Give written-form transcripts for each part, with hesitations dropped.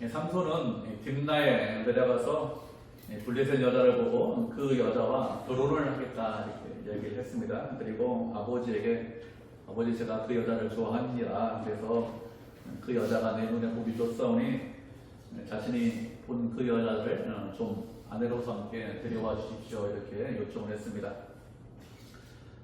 삼손은 딥나에 내려가서 블레셋 여자를 보고 그 여자와 결혼을 하겠다 이렇게 얘기를 했습니다. 그리고 아버지에게 아버지 제가 그 여자를 좋아합니다. 그래서 그 여자가 내 눈에 보기 좋사오니 자신이 본 그 여자를 좀 아내로서 함께 데려와 주십시오 이렇게 요청을 했습니다.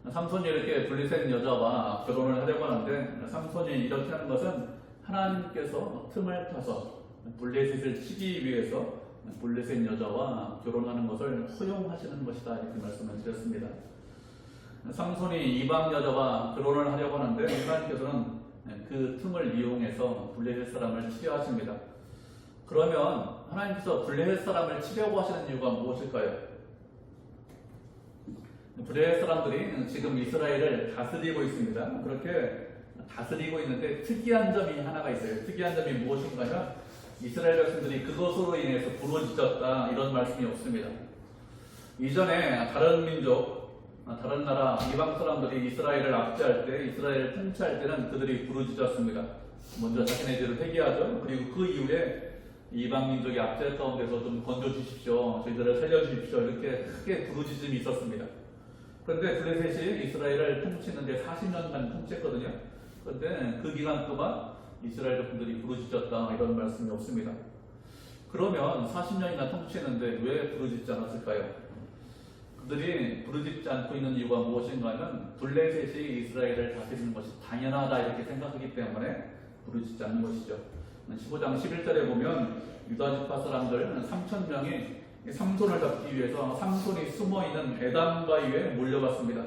삼손이 이렇게 블레셋 여자와 결혼을 하려고 하는데 삼손이 이렇게 하는 것은 하나님께서 틈을 타서 블레셋을 치기 위해서 블레셋 여자와 결혼하는 것을 허용하시는 것이다 이렇게 말씀을 드렸습니다. 삼손이 이방 여자와 결혼을 하려고 하는데 하나님께서는 그 틈을 이용해서 블레셋 사람을 치려하십니다. 그러면 하나님께서 블레셋 사람을 치려고 하시는 이유가 무엇일까요? 블레셋 사람들이 지금 이스라엘을 다스리고 있습니다. 그렇게 다스리고 있는데 특이한 점이 하나가 있어요. 특이한 점이 무엇인가 하면 이스라엘 백성들이 그것으로 인해서 부르짖었다 이런 말씀이 없습니다. 이전에 다른 민족, 다른 나라 이방 사람들이 이스라엘을 압제할 때, 이스라엘을 통치할 때는 그들이 부르짖었습니다. 먼저 자신의 죄를 회개하죠. 그리고 그 이후에 이방 민족이 압제 가운데서 좀 건져주십시오, 저희들을 살려주십시오 이렇게 크게 부르짖음이 있었습니다. 그런데 블레셋이 이스라엘을 통치했는데 40년간 통치했거든요. 그런데 그 기간 동안 이스라엘 백성들이 부르짖었다 이런 말씀이 없습니다. 그러면 40년이나 통치했는데 왜 부르짖지 않았을까요? 그들이 부르짖지 않고 있는 이유가 무엇인가 하면 블레셋이 이스라엘을 다스리는 것이 당연하다 이렇게 생각하기 때문에 부르짖지 않는 것이죠. 15장 11절에 보면 유다지파 사람들 3,000명이 삼손을 잡기 위해서 삼손이 숨어있는 에담 바위에 몰려갔습니다.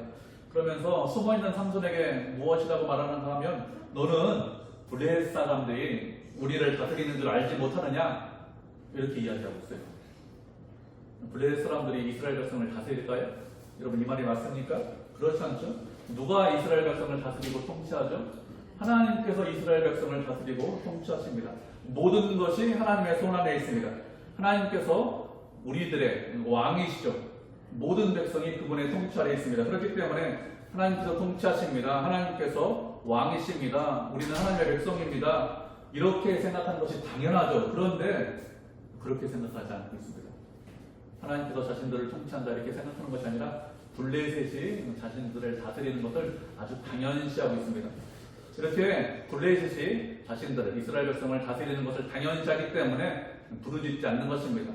그러면서 숨어있는 삼손에게 무엇이라고 말하는가 하면 너는 블레셋 사람들이 우리를 다스리는 줄 알지 못하느냐 이렇게 이야기하고 있어요. 블레셋 사람들이 이스라엘 백성을 다스릴까요? 여러분 이 말이 맞습니까? 그렇지 않죠? 누가 이스라엘 백성을 다스리고 통치하죠? 하나님께서 이스라엘 백성을 다스리고 통치하십니다. 모든 것이 하나님의 손 안에 있습니다. 하나님께서 우리들의 왕이시죠. 모든 백성이 그분의 통치 아래 있습니다. 그렇기 때문에 하나님께서 통치하십니다. 하나님께서 왕이십니다. 우리는 하나님의 백성입니다. 이렇게 생각하는 것이 당연하죠. 그런데 그렇게 생각하지 않고 있습니다. 하나님께서 자신들을 통치한다 이렇게 생각하는 것이 아니라 블레셋이 자신들을 다스리는 것을 아주 당연시하고 있습니다. 이렇게 블레셋이 자신들 이스라엘 백성을 다스리는 것을 당연시하기 때문에 부르짖지 않는 것입니다.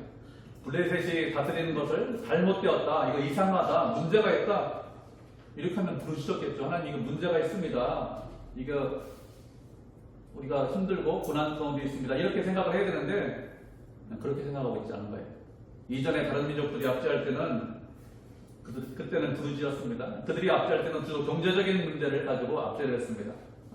블레셋이 다스리는 것을 잘못되었다, 이거 이상하다, 문제가 있다 이렇게 하면 부르짖었겠죠. 하나님 이거 문제가 있습니다. 이거 우리가 힘들고 고난 가운데 있습니다. 이렇게 생각을 해야 되는데 그렇게 생각하고 있지 않은 거예요. 이전에 다른 민족들이 압제할 때는 그때는 부르짖었습니다. 그들이 압제할 때는 주로 경제적인 문제를 가지고 압제를 했습니다.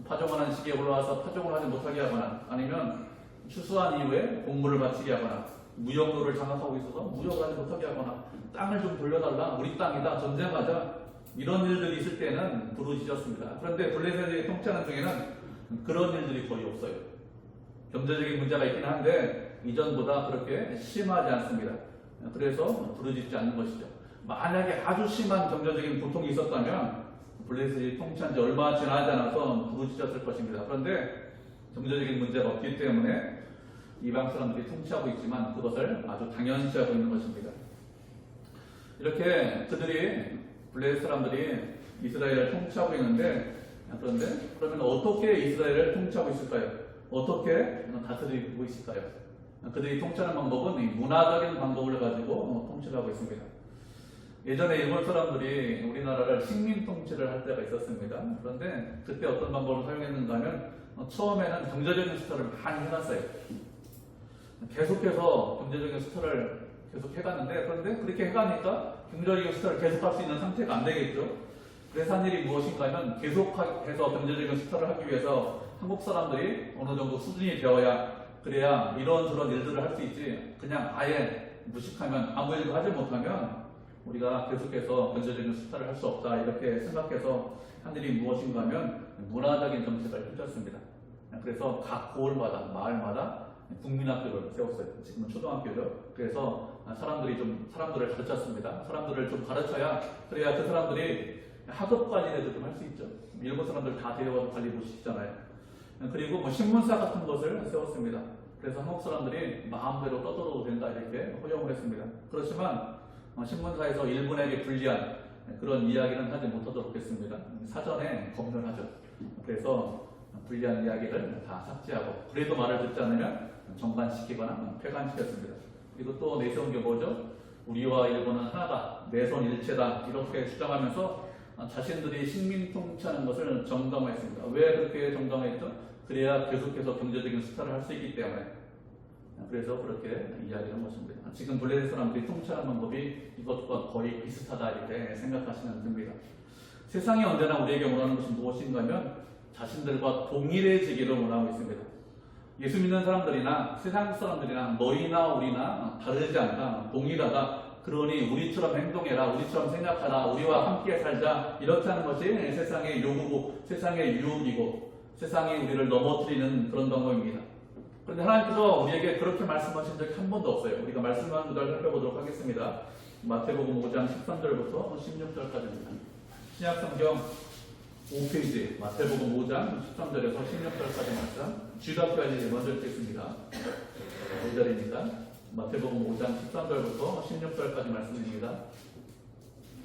파종하는 시기에 올라와서 파종을 하지 못하게 하거나 아니면 추수한 이후에 곡물을 바치게 하거나 무역로를 장악하고 있어서 무역을 하지 못하게 하거나 땅을 좀 돌려달라, 우리 땅이다, 전쟁하자 이런 일들이 있을 때는 부르짖었습니다. 그런데 블레셋이 통치하는 중에는 그런 일들이 거의 없어요. 경제적인 문제가 있긴 한데 이전보다 그렇게 심하지 않습니다. 그래서 부르짖지 않는 것이죠. 만약에 아주 심한 경제적인 고통이 있었다면 블레셋이 통치한 지 얼마 지나지 않아서 부르짖었을 것입니다. 그런데 경제적인 문제가 없기 때문에 이방 사람들이 통치하고 있지만 그것을 아주 당연시하고 있는 것입니다. 이렇게 그들이 블레셋 사람들이 이스라엘을 통치하고 있는데 그런데 그러면 어떻게 이스라엘을 통치하고 있을까요? 어떻게 다스리고 있을까요? 그들이 통치하는 방법은 문화적인 방법을 가지고 통치를 하고 있습니다. 예전에 일본 사람들이 우리나라를 식민 통치를 할 때가 있었습니다. 그런데 그때 어떤 방법을 사용했는가 하면 처음에는 경제적인 수탈을 많이 해놨어요. 계속해서 경제적인 수탈을 계속 해갔는데 그런데 그렇게 해가니까 경제적인 수탈을 계속할 수 있는 상태가 안 되겠죠. 그래서 한 일이 무엇인가 하면 계속해서 경제적인 수탈을 하기 위해서 한국 사람들이 어느 정도 수준이 되어야 그래야 이런저런 일들을 할 수 있지 그냥 아예 무식하면 아무 일도 하지 못하면 우리가 계속해서 경제적인 수탈을 할 수 없다 이렇게 생각해서 한 일이 무엇인가 하면 문화적인 정책을 펼쳤습니다. 그래서 각 고을마다 마을마다 국민학교를 세웠어요. 지금은 초등학교죠. 그래서 사람들을 가르쳤습니다. 사람들을 좀 가르쳐야 그래야 그 사람들이 학업 관리라도 좀 할 수 있죠. 일본 사람들 다 데려와서 관리 못 시키잖아요. 그리고 신문사 같은 것을 세웠습니다. 그래서 한국 사람들이 마음대로 떠들어도 된다 이렇게 허용을 했습니다. 그렇지만 신문사에서 일본에게 불리한 그런 이야기는 하지 못하도록 했습니다. 사전에 검열을 하죠. 그래서 불리한 이야기를 다 삭제하고 그래도 말을 듣지 않으면 정반시키거나 폐간시켰습니다. 그리고 또 내세운 게 뭐죠? 우리와 일본은 하나다, 내선 일체다 이렇게 주장하면서 자신들이 식민 통치하는 것을 정당화했습니다. 왜 그렇게 정당화했죠? 그래야 계속해서 경제적인 수탈을 할 수 있기 때문에. 그래서 그렇게 이야기한 것입니다. 지금 블레셋 사람들이 통치하는 방법이 이것과 거의 비슷하다 이렇게 생각하시면 됩니다. 세상이 언제나 우리에게 원하는 것이 무엇인가 하면 자신들과 동일해지기를 원하고 있습니다. 예수 믿는 사람들이나 세상 사람들이나 너희나 우리나 다르지 않다, 동일하다. 그러니 우리처럼 행동해라, 우리처럼 생각하라, 우리와 함께 살자 이렇게 하는 것이 세상의 요구고 세상의 유혹이고 세상이 우리를 넘어뜨리는 그런 방법입니다. 그런데 하나님께서 우리에게 그렇게 말씀하신 적이 한 번도 없어요. 우리가 말씀하는 구절 살펴보도록 하겠습니다. 마태복음 5장 13절부터 16절까지입니다. 신약성경 5페이지 마태복음 5장 13절에서 16절까지 말씀 주답까지 먼저 읽겠습니다. 5절입니다. 마태복음 5장 13절부터 16절까지 말씀입니다.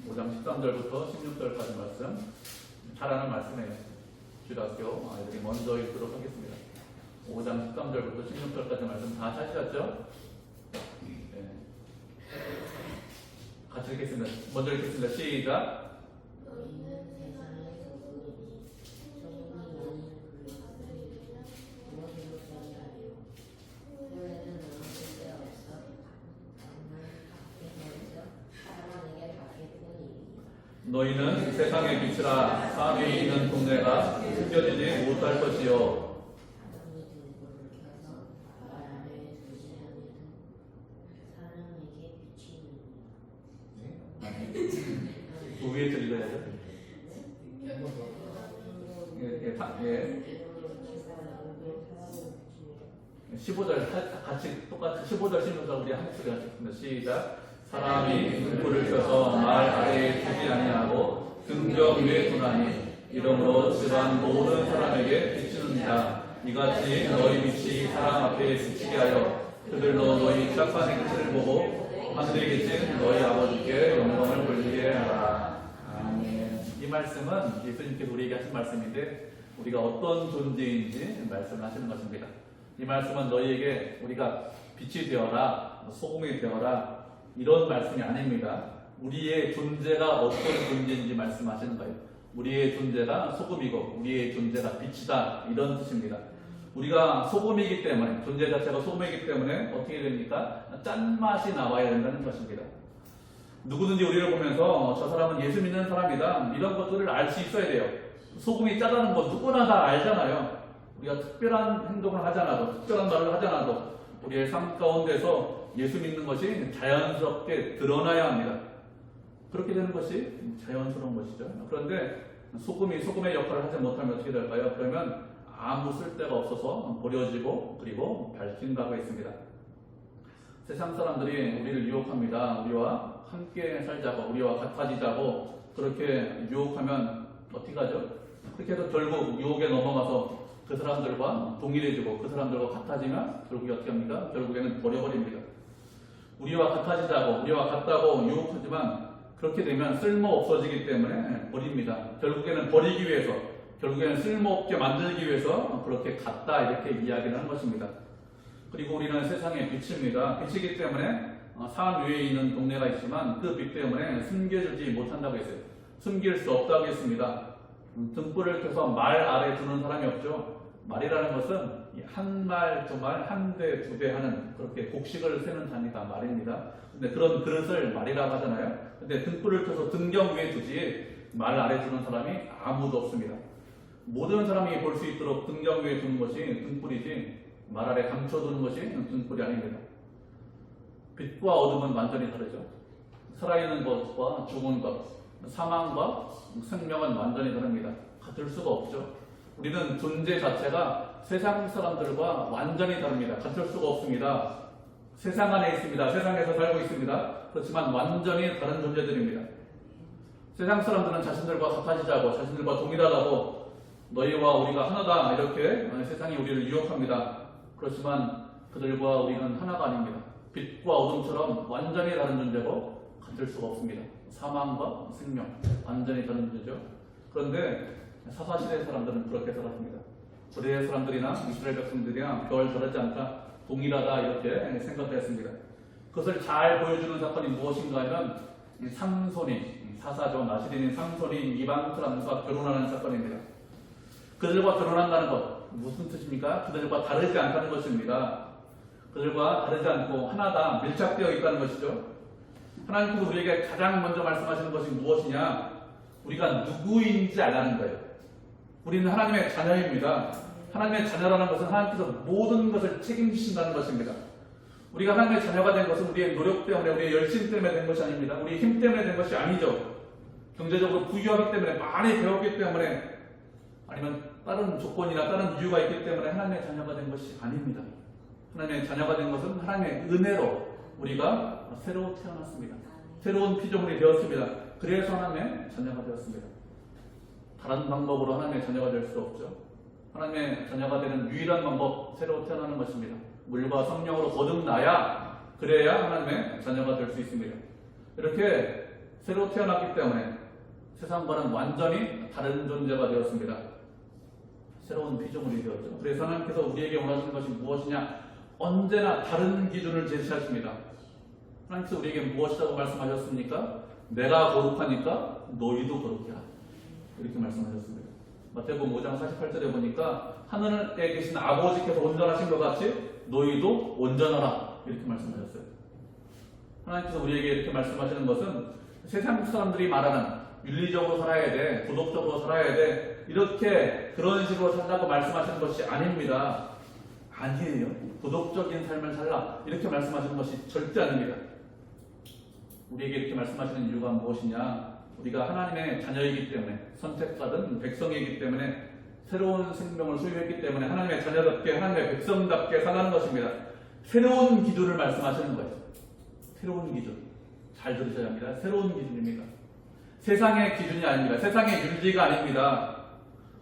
5장 13절부터 16절까지 말씀 잘 아는 말씀이에요. 주일학교 아이들이 먼저 읽도록 하겠습니다. 5장 13절부터 16절까지 말씀 다 찾으셨죠? 네. 같이 읽겠습니다. 먼저 읽겠습니다. 시작. 너희는 세상의 빛이라. 사람이 있는 동네가 숨겨지지 못할 것이요. 그 위에 들려야죠. 예. 15절 같이 똑같이 15절 16절 우리 한 소리 하겠습니다. 시작. 사람이 등불을 켜서 말 아래에 두지 아니하고 등경 위에 두나니 이러므로 집안 모든 사람에게 비추느니라. 이같이 너희 빛이 사람 앞에 비치게 하여 그들로 너희 착한 행실을 보고 하늘에 계신 너희 아버지께 영광을 돌리게 하라. 아멘. 이 말씀은 예수님께서 우리에게 하신 말씀인데 우리가 어떤 존재인지 말씀을 하시는 것입니다. 이 말씀은 너희에게 우리가 빛이 되어라, 소금이 되어라 이런 말씀이 아닙니다. 우리의 존재가 어떤 존재인지 말씀하시는 거예요. 우리의 존재가 소금이고 우리의 존재가 빛이다 이런 뜻입니다. 우리가 소금이기 때문에 존재 자체가 소금이기 때문에 어떻게 됩니까? 짠맛이 나와야 된다는 것입니다. 누구든지 우리를 보면서 저 사람은 예수 믿는 사람이다 이런 것들을 알 수 있어야 돼요. 소금이 짜다는 거 누구나 다 알잖아요. 우리가 특별한 행동을 하지 않아도 특별한 말을 하지 않아도 우리의 삶 가운데서 예수 믿는 것이 자연스럽게 드러나야 합니다. 그렇게 되는 것이 자연스러운 것이죠. 그런데 소금이 소금의 역할을 하지 못하면 어떻게 될까요? 그러면 아무 쓸데가 없어서 버려지고 그리고 밝힌다고 했습니다. 세상 사람들이 우리를 유혹합니다. 우리와 함께 살자고 우리와 같아지자고 그렇게 유혹하면 어떻게 하죠? 그렇게 해서 결국 유혹에 넘어가서 그 사람들과 동일해지고 그 사람들과 같아지면 결국에 어떻게 합니까? 결국에는 버려버립니다. 우리와 같아지자고 우리와 같다고 유혹하지만 그렇게 되면 쓸모없어지기 때문에 버립니다. 결국에는 버리기 위해서 결국에는 쓸모없게 만들기 위해서 그렇게 같다 이렇게 이야기를 하는 것입니다. 그리고 우리는 세상의 빛입니다. 빛이기 때문에 산 위에 있는 동네가 있지만 그 빛 때문에 숨겨주지 못한다고 했어요. 숨길 수 없다고 했습니다. 등불을 켜서 말 아래 두는 사람이 없죠. 말이라는 것은 한 말, 두 말, 한 대, 두 대 하는 그렇게 곡식을 세는 단위가 말입니다. 근데 그런 그릇을 말이라고 하잖아요. 근데 등불을 켜서 등경 위에 두지 말 아래 두는 사람이 아무도 없습니다. 모든 사람이 볼 수 있도록 등경 위에 두는 것이 등불이지 말 아래 감춰두는 것이 등불이 아닙니다. 빛과 어둠은 완전히 다르죠. 살아있는 것과 죽은 것, 사망과 생명은 완전히 다릅니다. 같을 수가 없죠. 우리는 존재 자체가 세상 사람들과 완전히 다릅니다. 같을 수가 없습니다. 세상 안에 있습니다. 세상에서 살고 있습니다. 그렇지만 완전히 다른 존재들입니다. 세상 사람들은 자신들과 같아지자고 자신들과 동일하다고 너희와 우리가 하나다 이렇게 세상이 우리를 유혹합니다. 그렇지만 그들과 우리는 하나가 아닙니다. 빛과 어둠처럼 완전히 다른 존재고 같을 수가 없습니다. 사망과 생명, 완전히 다른 존재죠. 그런데 사사시대 사람들은 그렇게 살았습니다. 고대 사람들이나 이스라엘 백성들이랑 별 다르지 않다, 동일하다 이렇게 생각했습니다. 그것을 잘 보여주는 사건이 무엇인가 하면 삼손이, 사사죠. 나시린인 삼손이 이방 사람과 결혼하는 사건입니다. 그들과 결혼한다는 것, 무슨 뜻입니까? 그들과 다르지 않다는 것입니다. 그들과 다르지 않고 하나다, 밀착되어 있다는 것이죠. 하나님께서 우리에게 가장 먼저 말씀하시는 것이 무엇이냐? 우리가 누구인지 알라는 거예요. 우리는 하나님의 자녀입니다. 하나님의 자녀라는 것은 하나님께서 모든 것을 책임지신다는 것입니다. 우리가 하나님의 자녀가 된 것은 우리의 노력 때문에, 우리의 열심 때문에 된 것이 아닙니다. 우리의 힘 때문에 된 것이 아니죠. 경제적으로 부유하기 때문에, 많이 배웠기 때문에, 아니면 다른 조건이나 다른 이유가 있기 때문에 하나님의 자녀가 된 것이 아닙니다. 하나님의 자녀가 된 것은 하나님의 은혜로 우리가 새로 태어났습니다. 새로운 피조물이 되었습니다. 그래서 하나님의 자녀가 되었습니다. 다른 방법으로 하나님의 자녀가 될 수 없죠. 하나님의 자녀가 되는 유일한 방법, 새로 태어나는 것입니다. 물과 성령으로 거듭나야, 그래야 하나님의 자녀가 될 수 있습니다. 이렇게 새로 태어났기 때문에 세상과는 완전히 다른 존재가 되었습니다. 새로운 피조물이 되었죠. 그래서 하나님께서 우리에게 원하시는 것이 무엇이냐? 언제나 다른 기준을 제시하십니다. 하나님께서 우리에게 무엇이라고 말씀하셨습니까? 내가 거룩하니까 너희도 거룩해 하라. 이렇게 말씀하셨습니다. 마태복음 5장 48절에 보니까 하늘에 계신 아버지께서 온전하신 것 같이 너희도 온전하라. 이렇게 말씀하셨어요. 하나님께서 우리에게 이렇게 말씀하시는 것은 세상 사람들이 말하는 윤리적으로 살아야 돼, 도덕적으로 살아야 돼, 이렇게 그런 식으로 살라고 말씀하시는 것이 아닙니다. 아니에요. 도덕적인 삶을 살라. 이렇게 말씀하시는 것이 절대 아닙니다. 우리에게 이렇게 말씀하시는 이유가 무엇이냐? 우리가 하나님의 자녀이기 때문에, 선택받은 백성이기 때문에, 새로운 생명을 소유했기 때문에 하나님의 자녀답게, 하나님의 백성답게 살아가는 것입니다. 새로운 기준을 말씀하시는 거예요. 새로운 기준. 잘 들으셔야 합니다. 새로운 기준입니다. 세상의 기준이 아닙니다. 세상의 윤리가 아닙니다.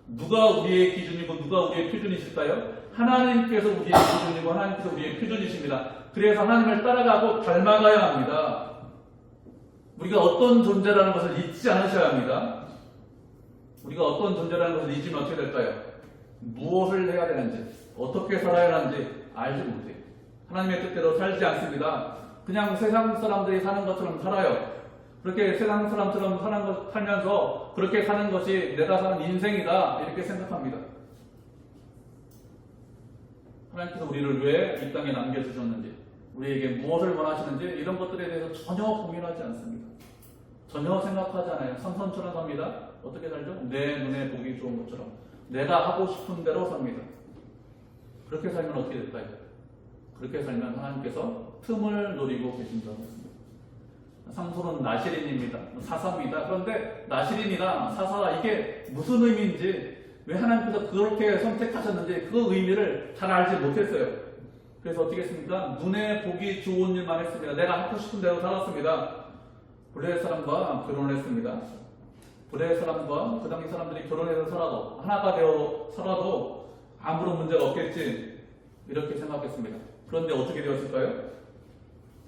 누가 우리의 기준이고 누가 우리의 표준이실까요? 하나님께서 우리의 기준이고 하나님께서 우리의 표준이십니다. 그래서 하나님을 따라가고 닮아가야 합니다. 우리가 어떤 존재라는 것을 잊지 않으셔야 합니다. 우리가 어떤 존재라는 것을 잊으면 어떻게 될까요? 무엇을 해야 되는지, 어떻게 살아야 하는지 알지 못해요. 하나님의 뜻대로 살지 않습니다. 그냥 세상 사람들이 사는 것처럼 살아요. 그렇게 세상 사람처럼 살면서 그렇게 사는 것이 내가 사는 인생이다, 이렇게 생각합니다. 하나님께서 우리를 왜 이 땅에 남겨주셨는지, 우리에게 무엇을 원하시는지 이런 것들에 대해서 전혀 고민하지 않습니다. 전혀 생각하지 않아요. 삼손처럼 삽니다. 어떻게 살죠? 내 눈에 보기 좋은 것처럼 내가 하고 싶은 대로 삽니다. 그렇게 살면 어떻게 될까요? 그렇게 살면 하나님께서 틈을 노리고 계신다고 했습니다. 삼손은 나시린입니다. 사사입니다. 그런데 나시린이나 사사, 이게 무슨 의미인지, 왜 하나님께서 그렇게 선택하셨는지 그 의미를 잘 알지 못했어요. 그래서 어떻게 했습니까? 눈에 보기 좋은 일만 했습니다. 내가 하고 싶은 대로 살았습니다. 불의 사람과 결혼했습니다. 불의 사람과 그 당시 사람들이 결혼해서 살아도, 하나가 되어 살아도 아무런 문제가 없겠지, 이렇게 생각했습니다. 그런데 어떻게 되었을까요?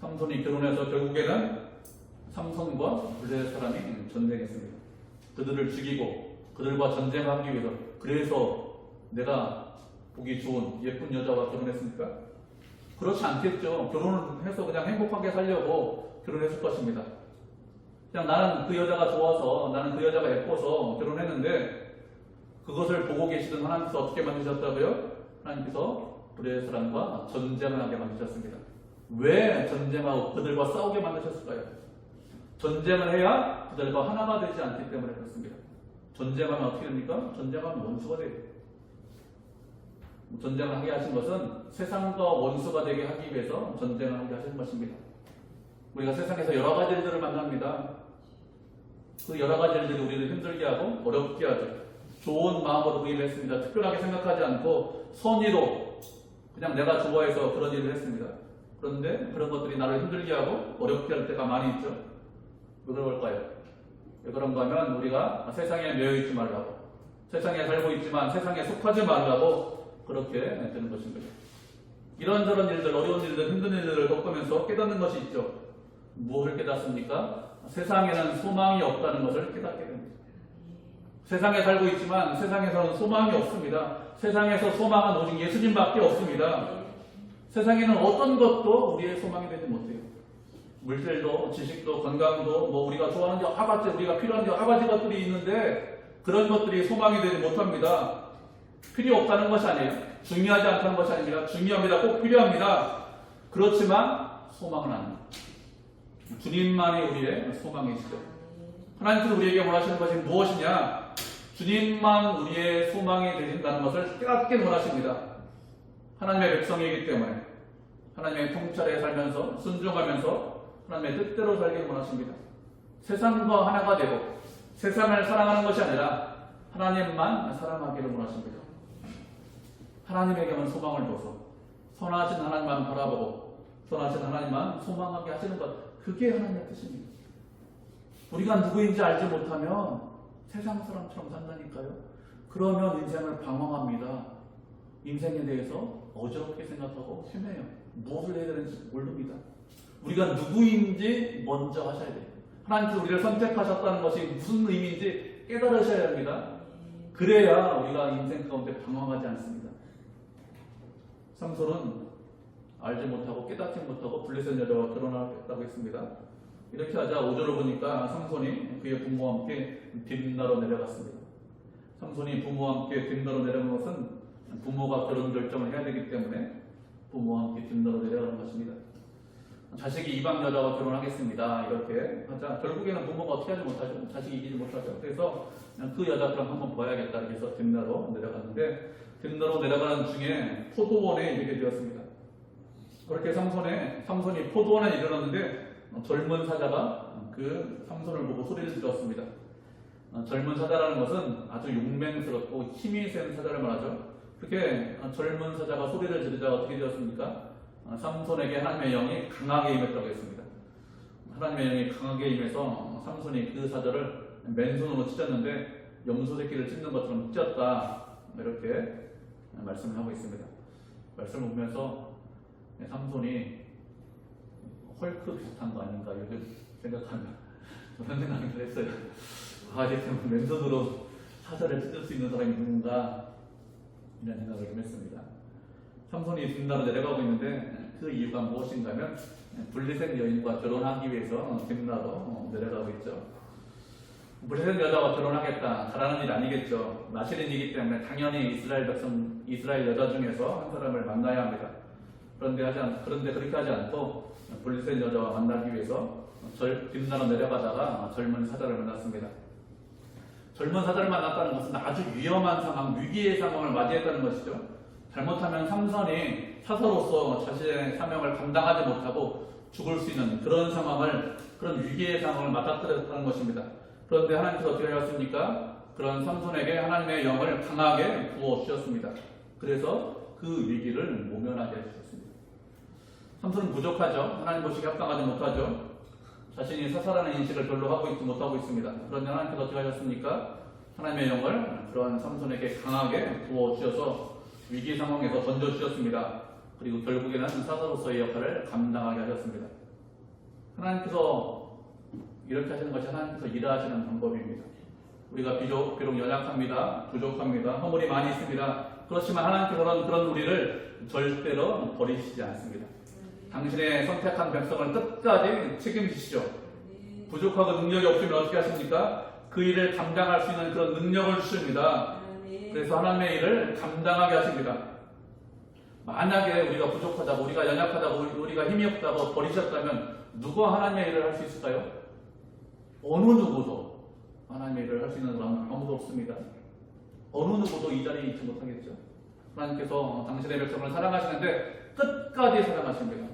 삼손이 결혼해서 결국에는 삼손과 불의 사람이 전쟁했습니다. 그들을 죽이고 그들과 전쟁하기 위해서, 그래서 내가 보기 좋은 예쁜 여자와 결혼했습니까? 그렇지 않겠죠. 결혼을 해서 그냥 행복하게 살려고 결혼했을 것입니다. 그냥 나는 그 여자가 좋아서, 나는 그 여자가 예뻐서 결혼했는데, 그것을 보고 계시던 하나님께서 어떻게 만드셨다고요? 하나님께서 불의 사람과 전쟁을 하게 만드셨습니다. 왜 전쟁하고 그들과 싸우게 만드셨을까요? 전쟁을 해야 그들과 하나가 되지 않기 때문에 그렇습니다. 전쟁하면 어떻게 됩니까? 전쟁하면 원수가 돼요. 전쟁을 하게 하신 것은 세상과 원수가 되게 하기 위해서 전쟁을 하게 하신 것입니다. 우리가 세상에서 여러 가지 일들을 만납니다. 그 여러 가지 일들이 우리를 힘들게 하고 어렵게 하죠. 좋은 마음으로 그 일을 했습니다. 특별하게 생각하지 않고 선의로 그냥 내가 좋아해서 그런 일을 했습니다. 그런데 그런 것들이 나를 힘들게 하고 어렵게 할 때가 많이 있죠. 왜 그럴까요? 왜 그런가 하면 우리가 세상에 매여 있지 말라고, 세상에 살고 있지만 세상에 속하지 말라고 그렇게 되는 것입니다. 이런저런 일들, 어려운 일들, 힘든 일들을 겪으면서 깨닫는 것이 있죠. 무엇을 깨닫습니까? 세상에는 소망이 없다는 것을 깨닫게 됩니다. 세상에 살고 있지만 세상에서는 소망이 없습니다. 세상에서 소망은 오직 예수님밖에 없습니다. 세상에는 어떤 것도 우리의 소망이 되지 못해요. 물질도, 지식도, 건강도, 우리가 좋아하는 여러 가지, 우리가 필요한 여러 가지 것들이 있는데 그런 것들이 소망이 되지 못합니다. 필요 없다는 것이 아니에요. 중요하지 않다는 것이 아닙니다. 중요합니다. 꼭 필요합니다. 그렇지만 소망은 아닙니다. 주님만이 우리의 소망이시죠. 하나님께서 우리에게 원하시는 것이 무엇이냐? 주님만 우리의 소망이 되신다는 것을 깨닫게 원하십니다. 하나님의 백성이기 때문에 하나님의 통찰에 살면서 순종하면서 하나님의 뜻대로 살길 원하십니다. 세상과 하나가 되고 세상을 사랑하는 것이 아니라 하나님만 사랑하기를 원하십니다. 하나님에게만 소망을 둬서 선하신 하나님만 바라보고 선하신 하나님만 소망하게 하시는 것, 그게 하나님의 뜻입니다. 우리가 누구인지 알지 못하면 세상 사람처럼 산다니까요. 그러면 인생을 방황합니다. 인생에 대해서 어지럽게 생각하고 헤매요. 무엇을 해야 되는지 모릅니다. 우리가 누구인지 먼저 하셔야 돼요. 하나님께서 우리를 선택하셨다는 것이 무슨 의미인지 깨달으셔야 합니다. 그래야 우리가 인생 가운데 방황하지 않습니다. 삼손은 알지 못하고 깨닫지 못하고 블레셋 여자와 결혼하겠다고 했습니다. 이렇게 하자 5절을 보니까 삼손이 그의 부모와 함께 딥나로 내려갔습니다. 삼손이 부모와 함께 딥나로 내려간 것은 부모가 결혼 결정을 해야 되기 때문에 부모와 함께 딥나로 내려가는 것입니다. 자식이 이방 여자와 결혼하겠습니다. 이렇게 하자 결국에는 부모가 어떻게 하지 못하죠. 자식이 이기지 못하죠. 그래서 그 여자 그럼 한번 봐야겠다. 그래서 딥나로 내려갔는데 딥나로 내려가는 중에 포도원에 이르게 되었습니다. 그렇게 삼손이 포도원에 이르렀는데 젊은 사자가 그 삼손을 보고 소리를 질렀습니다. 젊은 사자라는 것은 아주 용맹스럽고 힘이 센 사자를 말하죠. 그렇게 젊은 사자가 소리를 지르자 어떻게 되었습니까? 삼손에게 하나님의 영이 강하게 임했다고 했습니다. 하나님의 영이 강하게 임해서 삼손이 그 사자를 맨손으로 찢었는데 염소 새끼를 찢는 것처럼 찢었다. 이렇게 말씀을 하고 있습니다. 말씀을 보면서 삼손이 헐크 비슷한 거 아닌가 요즘 생각하면 그런 생각을 했어요. 이렇게 맨손으로 사자를 찢을 수 있는 사람이 누군가 이런 생각을 좀 했습니다. 삼손이 딥나로 내려가고 있는데 그 이유가 무엇인가 하면 블레셋 여인과 결혼하기 위해서 딥나로 내려가고 있죠. 블레셋 여자와 결혼하겠다 잘하는 일 아니겠죠. 나시린이기 때문에 당연히 이스라엘 여자 중에서 한 사람을 만나야 합니다. 그런데 그렇게 하지 않고 블레셋 여자와 만나기 위해서 딥나로 내려가다가 젊은 사자를 만났습니다. 젊은 사자를 만났다는 것은 아주 위험한 상황, 위기의 상황을 맞이했다는 것이죠. 잘못하면 삼손이 사서로서 자신의 사명을 감당하지 못하고 죽을 수 있는 그런 위기의 상황을 맞닥뜨렸다는 것입니다. 그런데 하나님께서 어떻게 하셨습니까? 그런 삼손에게 하나님의 영을 강하게 부어 주셨습니다. 그래서 그 위기를 모면하게 해주셨습니다. 삼손은 부족하죠. 하나님 보시기에 합당하지 못하죠. 자신이 사사라는 인식을 별로 하고 있지 못하고 있습니다. 그런데 하나님께서 어떻게 하셨습니까? 하나님의 영을 그러한 삼손에게 강하게 부어 주셔서 위기 상황에서 던져 주셨습니다. 그리고 결국에는 사사로서의 역할을 감당하게 하셨습니다. 하나님께서 이렇게 하시는 것이 하나님께서 일하시는 방법입니다. 우리가 비록 연약합니다. 부족합니다. 허물이 많이 있습니다. 그렇지만 하나님께서는 그런 우리를 절대로 버리시지 않습니다. 당신의 선택한 백성을 끝까지 책임지시죠. 부족하고 능력이 없으면 어떻게 하십니까? 그 일을 감당할 수 있는 그런 능력을 주십니다. 그래서 하나님의 일을 감당하게 하십니다. 만약에 우리가 부족하다고, 우리가 연약하다고, 우리가 힘이 없다고 버리셨다면 누가 하나님의 일을 할 수 있을까요? 어느 누구도 하나님의 일을 할 수 있는 사람은 아무도 없습니다. 어느 누구도 이 자리에 있지 못하겠죠. 하나님께서 당신의 백성을 사랑하시는데 끝까지 사랑하십니다.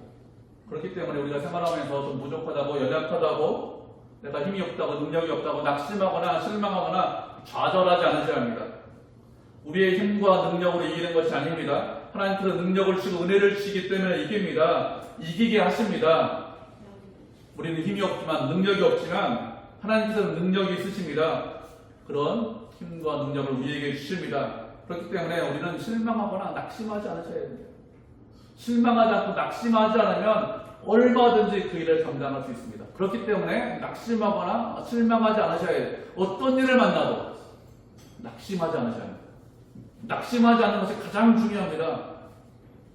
그렇기 때문에 우리가 생활하면서 좀 부족하다고, 연약하다고, 내가 힘이 없다고, 능력이 없다고 낙심하거나 실망하거나 좌절하지 않으셔야 합니다. 우리의 힘과 능력으로 이기는 것이 아닙니다. 하나님께서 능력을 주시고 은혜를 주시기 때문에 이깁니다. 이기게 하십니다. 우리는 힘이 없지만, 능력이 없지만 하나님께서는 능력이 있으십니다. 그런 힘과 능력을 우리에게 주십니다. 그렇기 때문에 우리는 실망하거나 낙심하지 않으셔야 됩니다. 실망하지 않고 낙심하지 않으면 얼마든지 그 일을 감당할 수 있습니다. 그렇기 때문에 낙심하거나 실망하지 않으셔야 해요. 어떤 일을 만나도 낙심하지 않으셔야 합니다. 낙심하지 않는 것이 가장 중요합니다.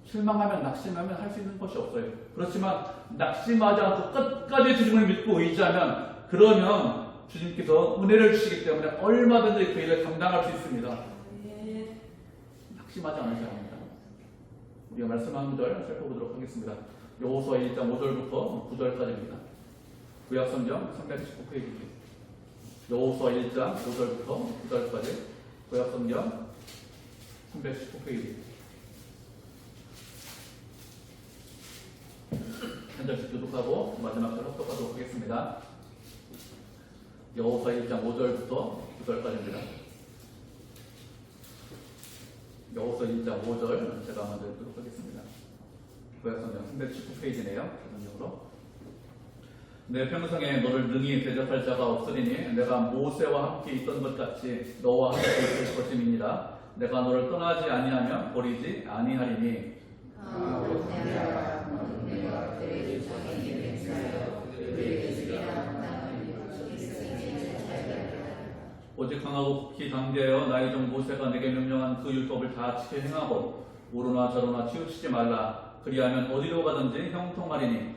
실망하면 낙심하면 할 수 있는 것이 없어요. 그렇지만 낙심하지 않고 끝까지 주님을 믿고 의지하면 그러면 주님께서 은혜를 주시기 때문에 얼마든지 그 일을 감당할 수 있습니다. 낙심하지 않으셔야 합니다. 우리가 말씀한 구절 살펴보도록 하겠습니다. 여호수아 1장 5절부터 9절까지입니다. 구약성경 319페이지입니다. 여호수아 1장 5절부터 9절까지 구약성경 319페이지. 한 절씩 교독하고 마지막 절 합독하도록 하겠습니다. 여호수아 1장 5절부터 9절까지입니다. 여호수아 1장 5절 제가 먼저 읽도록 하겠습니다. 구약성경 319페이지네요. 성경으로. 내 평생에 너를 능히 대적할 자가 없으리니 내가 모세와 함께 있던 것 같이 너와 함께 있을 것임이니라. 내가 너를 떠나지 아니하며 버리지 아니하리니. 오직 강하고 극히 담대하여 나의 종 모세가 내게 명령한 그 율법을 다 지켜 행하고 오르나 저르나 치우치지 말라. 그리하면 어디로 가든지 형통하리니.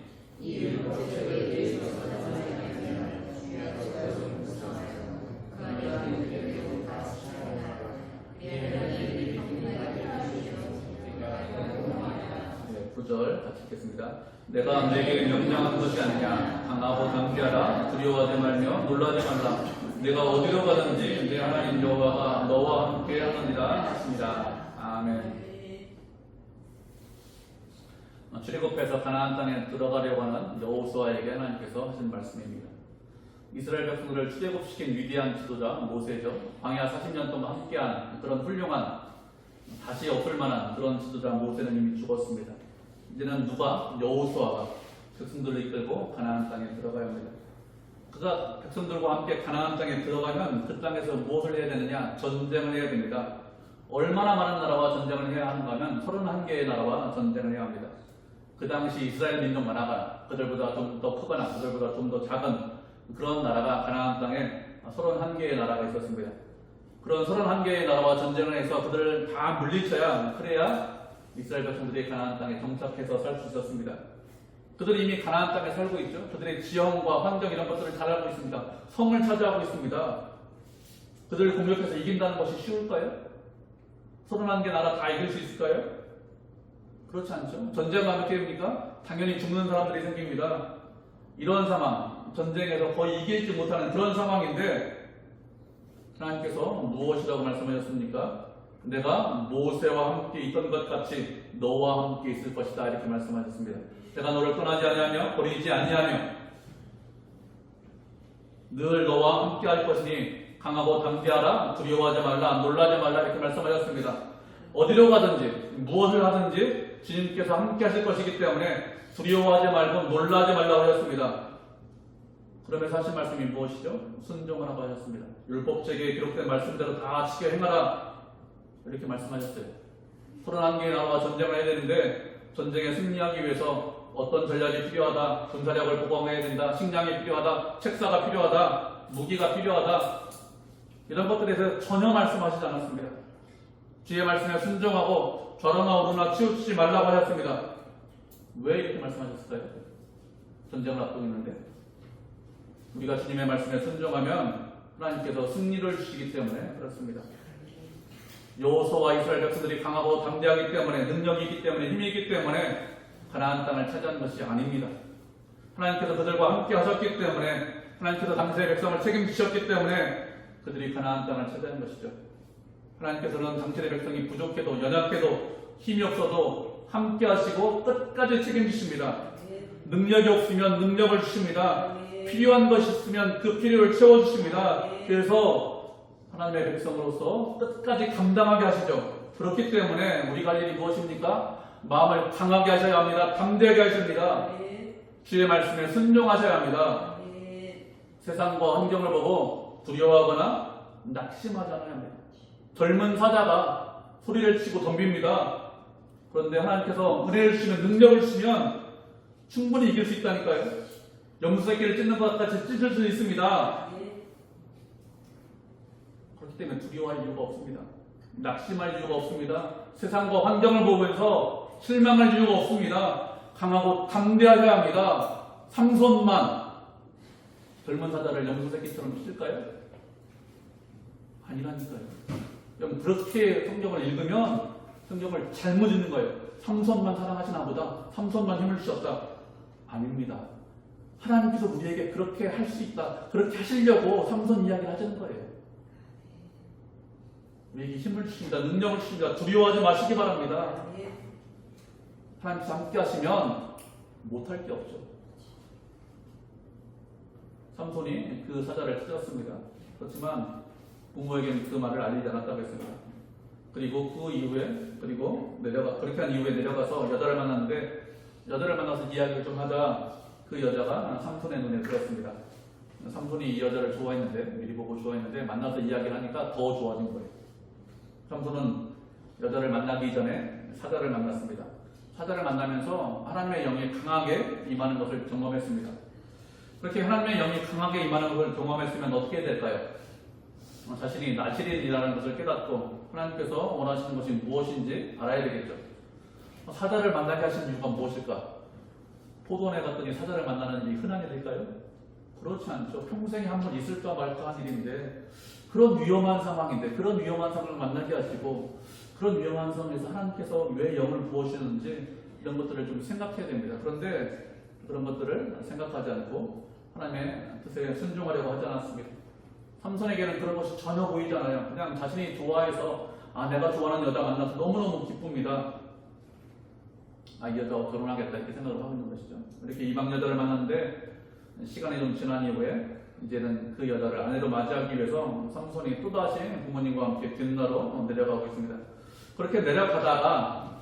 네, 9절 같이 읽겠습니다. 내가 내게 명령한 것이 아니냐. 강하고 담대하라. 두려워하지 말며 놀라지 말라. 내가 어디로 가든지 내 하나님 여호와가 너와 함께 하느니라 하십니다. 아멘. 출애굽해서 가나안 땅에 들어가려고 하는 여호수아에게 하나님께서 하신 말씀입니다. 이스라엘 백성들을 출애굽시킨 위대한 지도자 모세죠. 광야 40년 동안 함께한 그런 훌륭한 다시 엎을 만한 그런 지도자 모세는 이미 죽었습니다. 이제는 누가 여호수아가 백성들을 이끌고 가나안 땅에 들어가야 합니다. 그가 백성들과 함께 가나안 땅에 들어가면 그 땅에서 무엇을 해야 되느냐? 전쟁을 해야 됩니다. 얼마나 많은 나라와 전쟁을 해야 하는가 하면 31개의 나라와 전쟁을 해야 합니다. 그 당시 이스라엘 민족만 하거나 그들보다 좀 더 크거나 그들보다 좀 더 작은 그런 나라가 가나안 땅에 31개의 나라가 있었습니다. 그런 31개의 나라와 전쟁을 해서 그들을 다 물리쳐야 그래야 이스라엘 백성들이 가나안 땅에 정착해서 살 수 있었습니다. 그들이 이미 가나안 땅에 살고 있죠. 그들의 지형과 환경 이런 것들을 잘 알고 있습니다. 성을 차지하고 있습니다. 그들을 공격해서 이긴다는 것이 쉬울까요? 31개 나라 다 이길 수 있을까요? 그렇지 않죠. 전쟁하면 어떻게 됩니까? 당연히 죽는 사람들이 생깁니다. 이런 상황, 전쟁에서 거의 이기지 못하는 그런 상황인데 하나님께서 무엇이라고 말씀하셨습니까? 내가 모세와 함께 있던 것 같이 너와 함께 있을 것이다 이렇게 말씀하셨습니다. 내가 너를 떠나지 아니하며 버리지 아니하며 늘 너와 함께 할 것이니 강하고 담대하라. 두려워하지 말라. 놀라지 말라 이렇게 말씀하셨습니다. 어디로 가든지 무엇을 하든지 주님께서 함께 하실 것이기 때문에 두려워하지 말고 놀라지 말라고 하셨습니다. 그러면서 하신 말씀이 무엇이죠? 순종하라고 하셨습니다. 율법책에 기록된 말씀대로 다 지켜 행하라 이렇게 말씀하셨어요. 31개의 나라와 전쟁을 해야 되는데 전쟁에 승리하기 위해서 어떤 전략이 필요하다, 군사력을 보강해야 된다, 식량이 필요하다, 책사가 필요하다, 무기가 필요하다 이런 것들에 대해서 전혀 말씀하시지 않았습니다. 주의 말씀에 순종하고 좌로나 우로나 치우치지 말라고 하셨습니다. 왜 이렇게 말씀하셨을까요? 전쟁을 앞두고 있는데 우리가 주님의 말씀에 순종하면 하나님께서 승리를 주시기 때문에 그렇습니다. 여호수아와 이스라엘 백성들이 강하고 담대하기 때문에 능력이 있기 때문에 힘이 있기 때문에 가나안 땅을 차지한 것이 아닙니다. 하나님께서 그들과 함께 하셨기 때문에 하나님께서 당시의 백성을 책임지셨기 때문에 그들이 가나안 땅을 차지한 것이죠. 하나님께서는 당신의 백성이 부족해도 연약해도 힘이 없어도 함께 하시고 끝까지 책임지십니다. 능력이 없으면 능력을 주십니다. 필요한 것이 있으면 그 필요를 채워주십니다. 그래서 하나님의 백성으로서 끝까지 감당하게 하시죠. 그렇기 때문에 우리가 할 일이 무엇입니까? 마음을 강하게 하셔야 합니다. 담대하게 하십니다. 주의 말씀에 순종하셔야 합니다. 세상과 환경을 보고 두려워하거나 낙심하지 않아야 합니다. 젊은 사자가 소리를 치고 덤빕니다. 그런데 하나님께서 은혜를 주시면, 능력을 주시면 충분히 이길 수 있다니까요. 염소새끼를 찢는 것 같이 찢을 수 있습니다. 그렇기 때문에 두려워할 이유가 없습니다. 낙심할 이유가 없습니다. 세상과 환경을 보면서 실망할 이유가 없습니다. 강하고 담대하셔야 합니다. 삼손만 젊은 사자를 염소새끼처럼 찢을까요? 아니라니까요. 여러분, 그렇게 성경을 읽으면 성경을 잘못 읽는 거예요. 삼손만 사랑하시나 보다, 삼손만 힘을 주셨다. 아닙니다. 하나님께서 우리에게 그렇게 할 수 있다, 그렇게 하시려고 삼손 이야기를 하시는 거예요. 우리에게 힘을 주십니다. 능력을 주십니다. 두려워하지 마시기 바랍니다. 하나님께서 함께 하시면 못할 게 없죠. 삼손이 그 사자를 찢었습니다. 그렇지만 부모에게는 그 말을 알리지 않았다고 했습니다. 그리고 그 이후에, 그렇게 한 이후에 내려가서 여자를 만났는데, 여자를 만나서 이야기를 좀 하자 그 여자가 삼손의 눈에 들었습니다. 삼손이 이 여자를 좋아했는데, 미리 보고 좋아했는데, 만나서 이야기를 하니까 더 좋아진 거예요. 삼손은 여자를 만나기 전에 사자를 만났습니다. 사자를 만나면서 하나님의 영이 강하게 임하는 것을 경험했습니다. 그렇게 하나님의 영이 강하게 임하는 것을 경험했으면 어떻게 될까요? 자신이 나실인이라는 것을 깨닫고 하나님께서 원하시는 것이 무엇인지 알아야 되겠죠. 사자를 만나게 하신 이유가 무엇일까? 포도원에 갔더니 사자를 만나는 일이 흔한 일일까요? 그렇지 않죠. 평생에 한 번 있을까 말까 한 일인데, 그런 위험한 상황인데, 그런 위험한 상황을 만나게 하시고, 그런 위험한 상황에서 하나님께서 왜 영을 부으시는지 이런 것들을 좀 생각해야 됩니다. 그런데 그런 것들을 생각하지 않고 하나님의 뜻에 순종하려고 하지 않았습니다. 삼손에게는 그런 것이 전혀 보이지 않아요. 그냥 자신이 좋아해서, 내가 좋아하는 여자 만나서 너무너무 기쁩니다. 이 여자와 결혼하겠다, 이렇게 생각을 하고 있는 것이죠. 이렇게 이방 여자를 만났는데 시간이 좀 지난 이후에 이제는 그 여자를 아내로 맞이하기 위해서 삼손이 또다시 부모님과 함께 뒷나로 내려가고 있습니다. 그렇게 내려가다가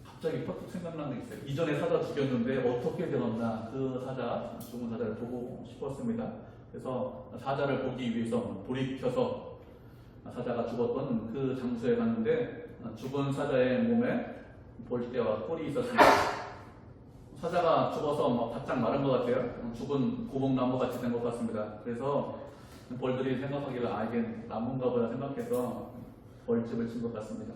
갑자기 퍼뜩 생각나는 게 있어요. 이전에 사자 죽였는데 어떻게 되었나, 그 사자, 죽은 사자를 보고 싶었습니다. 그래서 사자를 보기 위해서 돌이켜서 사자가 죽었던 그 장소에 갔는데, 죽은 사자의 몸에 볼대와 뿔이 있었습니다. 사자가 죽어서 바짝 마른 것 같아요. 죽은 고목나무 같이 된 것 같습니다. 그래서 벌들이 생각하기를 이게 나무인가 보다 생각해서 벌집을 친 것 같습니다.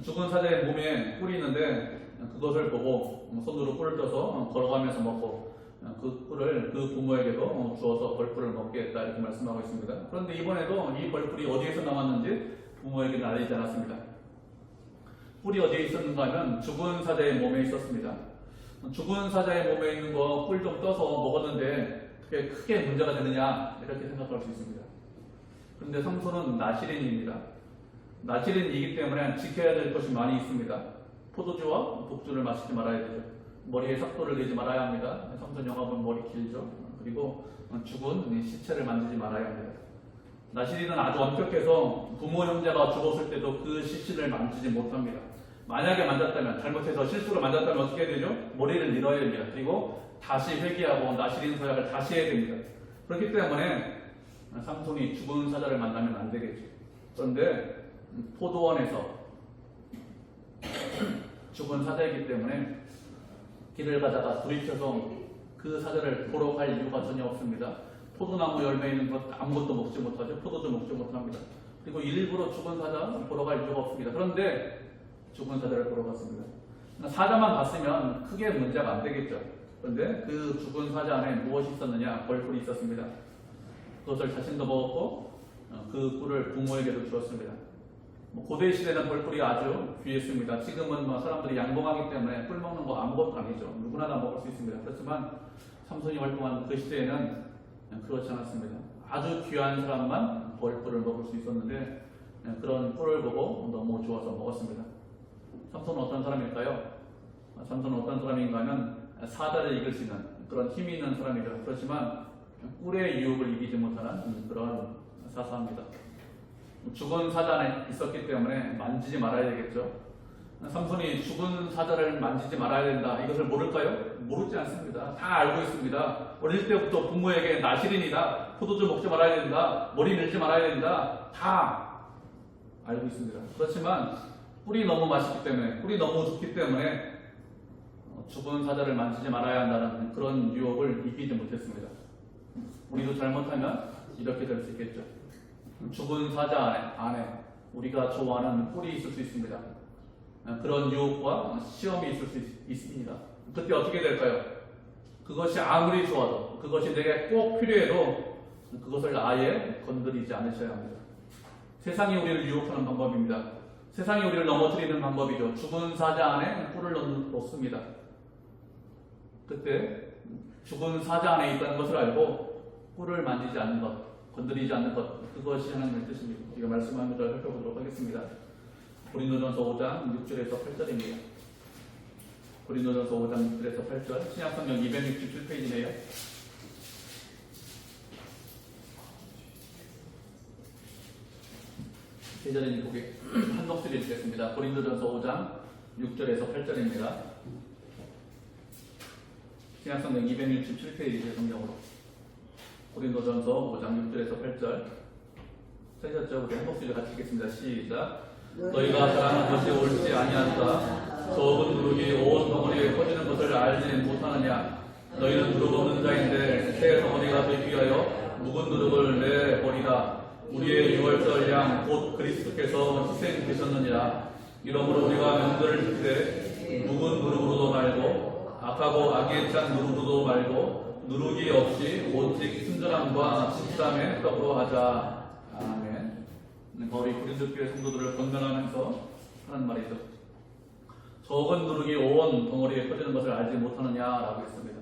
죽은 사자의 몸에 뿔이 있는데 그것을 보고 손으로 뿔을 떠서 걸어가면서 먹고, 그 뿔을 그 부모에게도 주어서 벌꿀을 먹게 했다, 이렇게 말씀하고 있습니다. 그런데 이번에도 이 벌꿀이 어디에서 나왔는지 부모에게는 알리지 않았습니다. 뿔이 어디에 있었는가 하면 죽은 사자의 몸에 있었습니다. 죽은 사자의 몸에 있는 거 뿔 좀 떠서 먹었는데 그게 크게 문제가 되느냐, 이렇게 생각할 수 있습니다. 그런데 삼손은 나실인입니다. 나실인이기 때문에 지켜야 될 것이 많이 있습니다. 포도주와 독주를 마시지 말아야 되죠. 머리에 삭도를 내지 말아야 합니다. 삼손 영합은 머리 길죠. 그리고 죽은 시체를 만지지 말아야 합니다. 나실인은 아주 엄격해서 부모 형제가 죽었을 때도 그 시신을 만지지 못합니다. 만약에 만졌다면, 잘못해서 실수로 만졌다면 어떻게 되죠? 머리를 밀어야 됩니다. 그리고 다시 회개하고 나실인 서약을 다시 해야 됩니다. 그렇기 때문에 삼손이 죽은 사자를 만나면 안 되겠죠. 그런데 포도원에서 죽은 사자이기 때문에 길을 가다가 돌이켜서 그 사자를 보러 갈 이유가 전혀 없습니다. 포도나무 열매 있는 것 아무것도 먹지 못하죠. 포도도 먹지 못합니다. 그리고 일부러 죽은 사자 보러 갈 이유가 없습니다. 그런데 죽은 사자를 보러 갔습니다. 사자만 봤으면 크게 문제가 안 되겠죠. 그런데 그 죽은 사자 안에 무엇이 있었느냐? 벌꿀이 있었습니다. 그것을 자신도 먹었고 그 꿀을 부모에게도 주었습니다. 고대 시대는 벌꿀이 아주 귀했습니다. 지금은 사람들이 양봉하기 때문에 꿀 먹는 거 아무것도 아니죠. 누구나 다 먹을 수 있습니다. 그렇지만 삼손이 활동한 그 시대에는 그렇지 않았습니다. 아주 귀한 사람만 벌꿀을 먹을 수 있었는데 그런 꿀을 보고 너무 좋아서 먹었습니다. 삼손은 어떤 사람일까요? 삼손은 어떤 사람인가 하면 사자를 이길 수 있는 그런 힘이 있는 사람이죠. 그렇지만 꿀의 유혹을 이기지 못하는 그런 사사입니다. 죽은 사자 안에 있었기 때문에 만지지 말아야 되겠죠. 삼손이 죽은 사자를 만지지 말아야 된다, 이것을 모를까요? 모르지 않습니다. 다 알고 있습니다. 어릴 때부터 부모에게 나실인이다, 포도주 먹지 말아야 된다, 머리 밀지 말아야 된다, 다 알고 있습니다. 그렇지만 꿀이 너무 맛있기 때문에, 꿀이 너무 좋기 때문에 죽은 사자를 만지지 말아야 한다는 그런 유혹을 이기지 못했습니다. 우리도 잘못하면 이렇게 될 수 있겠죠. 죽은 사자 안에 우리가 좋아하는 꿀이 있을 수 있습니다. 그런 유혹과 시험이 있을 수 있습니다. 그때 어떻게 될까요? 그것이 아무리 좋아도, 그것이 내게 꼭 필요해도 그것을 아예 건드리지 않으셔야 합니다. 세상이 우리를 유혹하는 방법입니다. 세상이 우리를 넘어뜨리는 방법이죠. 죽은 사자 안에 꿀을 넣습니다. 그때 죽은 사자 안에 있다는 것을 알고 꿀을 만지지 않는 것, 건드리지 않는 것, 그것이 하나님의 뜻입니다. 우리가 말씀하는 것을 살펴보도록 하겠습니다. 고린도전서 5장 6절에서 8절입니다. 고린도전서 5장 6절에서 8절, 신약성경 267페이지네요. 제자리님 보기 한 목소리 읽겠습니다. 고린도전서 5장 6절에서 8절입니다. 신약성경 267페이지 성경으로 고린도전서 5장 6절에서 8절 찾으셨죠? 우리 한 목소리 같이 읽겠습니다. 시작. 너희가 잘하는 것이 옳지 아니한다. 적은 누룩이 온 덩어리에 퍼지는 것을 알지 못하느냐. 너희는 누룩 없는 자인데 새 덩어리가 되기 위하여 묵은 누룩을 내버리라. 우리의 유월절 양 곧 그리스도께서 희생되셨느니라. 이러므로 우리가 명절을 지키되 묵은 누룩으로도 말고 악하고 악에 찬 누룩으로도 말고 누룩이 없이 오직 순전함과 진실함의 떡으로 하자. 아멘. 우리 고린도 교회 성도들을 권면하면서 하는 말이죠. 적은 누룩이 온 덩어리에 퍼지는 것을 알지 못하느냐라고 했습니다.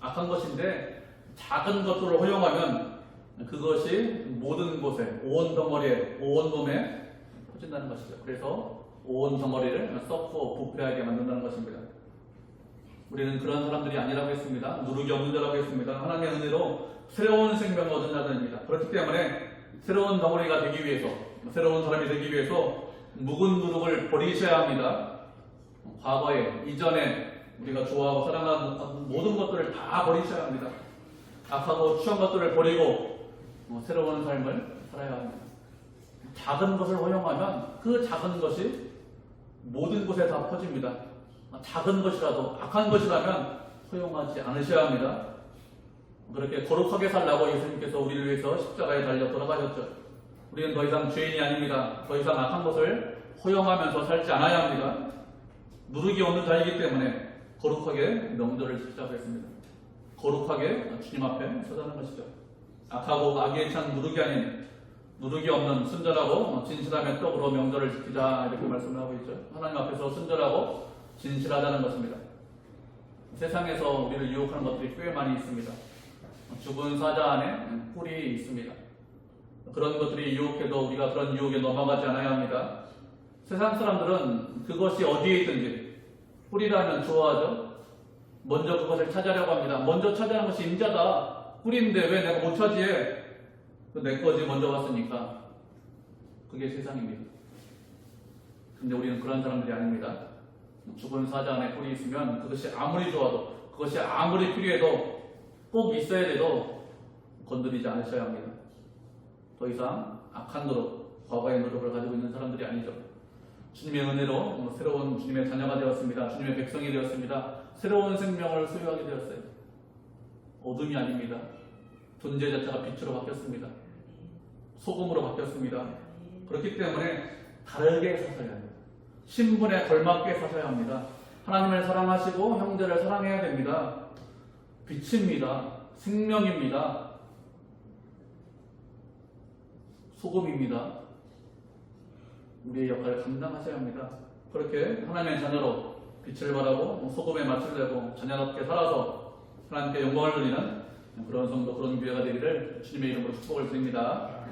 악한 것인데 작은 것들을 허용하면 그것이 모든 곳에, 온 덩어리에, 온 몸에 퍼진다는 것이죠. 그래서 온 덩어리를 썩고 부패하게 만든다는 것입니다. 우리는 그런 사람들이 아니라고 했습니다. 누룩이 없는 자라고 했습니다. 하나님의 은혜로 새로운 생명을 얻은 자들입니다. 그렇기 때문에 새로운 덩어리가 되기 위해서, 새로운 사람이 되기 위해서 묵은 누룩을 버리셔야 합니다. 과거에, 이전에 우리가 좋아하고 사랑하는 모든 것들을 다 버리셔야 합니다. 악하고 추한 것들을 버리고 새로운 삶을 살아야 합니다. 작은 것을 허용하면 그 작은 것이 모든 곳에 다 퍼집니다. 작은 것이라도 악한 것이라면 허용하지 않으셔야 합니다. 그렇게 거룩하게 살라고 예수님께서 우리를 위해서 십자가에 달려 돌아가셨죠. 우리는 더 이상 죄인이 아닙니다. 더 이상 악한 것을 허용하면서 살지 않아야 합니다. 누룩이 없는 자이기 때문에 거룩하게 명절을 지키자고 했습니다. 거룩하게 주님 앞에 서자는 것이죠. 악하고 악에 찬 누룩이 아닌 누룩이 없는 순전하고 진실함의 떡으로 명절을 지키자 이렇게 말씀을 하고 있죠. 하나님 앞에서 순전하고 진실하다는 것입니다. 세상에서 우리를 유혹하는 것들이 꽤 많이 있습니다. 죽은 사자 안에 꿀이 있습니다. 그런 것들이 유혹해도 우리가 그런 유혹에 넘어가지 않아야 합니다. 세상 사람들은 그것이 어디에 있든지 꿀이라면 좋아하죠. 먼저 그것을 찾으려고 합니다. 먼저 찾아하는 것이 임자다. 꿀인데 왜 내가 못 차지해? 내 거지 먼저 왔으니까. 그게 세상입니다. 근데 우리는 그런 사람들이 아닙니다. 죽은 사자 안에 꿀이 있으면 그것이 아무리 좋아도, 그것이 아무리 필요해도, 꼭 있어야 돼도 건드리지 않으셔야 합니다. 더 이상 악한 노력, 과거의 노력을 가지고 있는 사람들이 아니죠. 주님의 은혜로 새로운 주님의 자녀가 되었습니다. 주님의 백성이 되었습니다. 새로운 생명을 소유하게 되었어요. 어둠이 아닙니다. 존재 자체가 빛으로 바뀌었습니다. 소금으로 바뀌었습니다. 그렇기 때문에 다르게 사셔야 합니다. 신분에 걸맞게 사셔야 합니다. 하나님을 사랑하시고 형제를 사랑해야 됩니다. 빛입니다. 생명입니다. 소금입니다. 우리의 역할을 감당하셔야 합니다. 그렇게 하나님의 자녀로 빛을 발하고 소금에 맛을 내고 자녀답게 살아서 하나님께 영광을 돌리는 그런 성도, 그런 교회가 되기를 주님의 이름으로 축복을 드립니다.